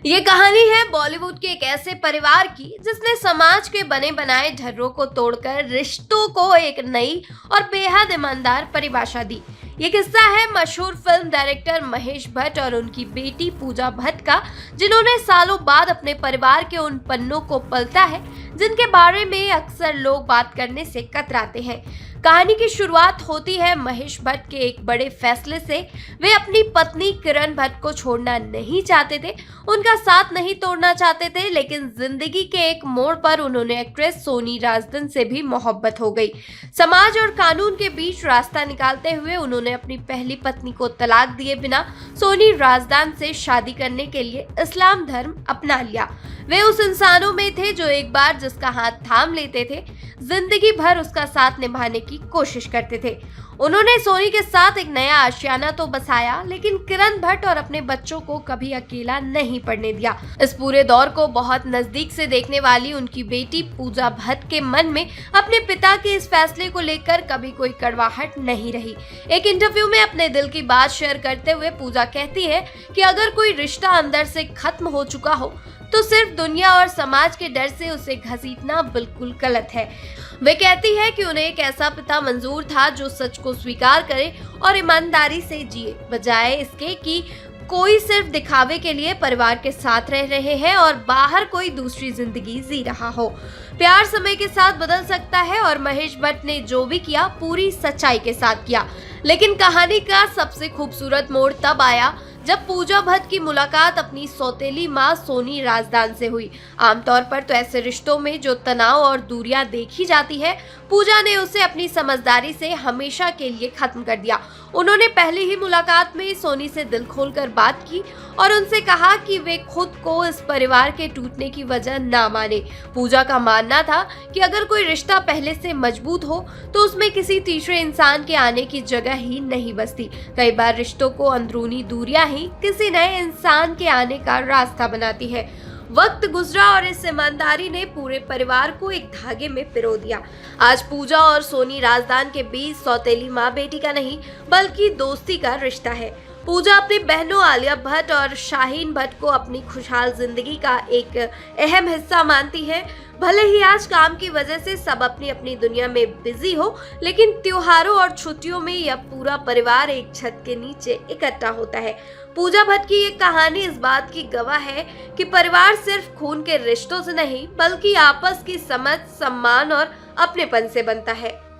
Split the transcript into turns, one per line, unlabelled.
ये कहानी है बॉलीवुड के एक ऐसे परिवार की जिसने समाज के बने बनाए ढर्रों को तोड़कर रिश्तों को एक नई और बेहद ईमानदार परिभाषा दी। ये किस्सा है मशहूर फिल्म डायरेक्टर महेश भट्ट और उनकी बेटी पूजा भट्ट का, जिन्होंने सालों बाद अपने परिवार के उन पन्नों को पलटा है जिनके बारे में अक्सर लोग बात करने से कतराते हैं। कहानी की शुरुआत होती है महेश भट्ट के एक बड़े फैसले से। वे अपनी पत्नी किरण भट्ट को छोड़ना नहीं चाहते थे, उनका साथ नहीं तोड़ना चाहते थे, लेकिन जिंदगी के एक मोड़ पर उन्होंने एक्ट्रेस सोनी राजदान से भी मोहब्बत हो गई। समाज और कानून के बीच रास्ता निकालते हुए उन्होंने अपनी पहली पत्नी को तलाक दिए बिना सोनी राजदान से शादी करने के लिए इस्लाम धर्म अपना लिया। वे उस इंसानों में थे जो एक बार जिसका हाथ थाम लेते थे, जिंदगी भर उसका साथ निभाने की कोशिश करते थे। उन्होंने सोनी के साथ एक नया आशियाना तो बसाया, लेकिन किरण भट्ट और अपने बच्चों को कभी अकेला नहीं पड़ने दिया। इस पूरे दौर को बहुत नजदीक से देखने वाली उनकी बेटी पूजा भट्ट के मन में अपने पिता के इस फैसले को लेकर कभी कोई कड़वाहट नहीं रही। एक इंटरव्यू में अपने दिल की बात शेयर करते हुए पूजा कहती है कि अगर कोई रिश्ता अंदर से खत्म हो चुका हो तो सिर्फ दुनिया और समाज के डर से उसे घसीटना बिल्कुल गलत है। वे कहती है कि उन्हें एक ऐसा पिता मंजूर था जो सच को स्वीकार करे और ईमानदारी से जिए, बजाय इसके कि कोई सिर्फ दिखावे के लिए परिवार के साथ रह रहे हैं और बाहर कोई दूसरी जिंदगी जी रहा हो। प्यार समय के साथ बदल सकता है और महेश भट्ट ने जो भी किया पूरी सच्चाई के साथ किया। लेकिन कहानी का सबसे खूबसूरत मोड़ तब आया जब पूजा भट्ट की मुलाकात अपनी सौतेली मां सोनी राजदान से हुई। आमतौर पर तो ऐसे रिश्तों में जो तनाव और दूरियां देखी जाती है, पूजा ने उसे अपनी समझदारी से हमेशा के लिए खत्म कर दिया। उन्होंने पहली ही मुलाकात में सोनी से दिल खोलकर बात की और उनसे कहा कि वे खुद को इस परिवार के टूटने की वजह ना माने। पूजा का मानना था कि अगर कोई रिश्ता पहले से मजबूत हो तो उसमें किसी तीसरे इंसान के आने की जगह ही नहीं बचती। कई बार रिश्तों को अंदरूनी दूरियां ही किसी नए इंसान के आने का रास्ता बनाती है। वक्त गुजरा और इस ईमानदारी ने पूरे परिवार को एक धागे में पिरो दिया। आज पूजा और सोनी राजदान के बीच सौतेली माँ बेटी का नहीं बल्कि दोस्ती का रिश्ता है। पूजा अपनी बहनों आलिया भट्ट और शाहीन भट्ट को अपनी खुशहाल जिंदगी का एक अहम हिस्सा मानती है। भले ही आज काम की वजह से सब अपनी अपनी दुनिया में बिजी हो, लेकिन त्योहारों और छुट्टियों में यह पूरा परिवार एक छत के नीचे इकट्ठा होता है। पूजा भट्ट की ये कहानी इस बात की गवाह है कि परिवार सिर्फ खून के रिश्तों से नहीं बल्कि आपस की समझ, सम्मान और अपनेपन से बनता है।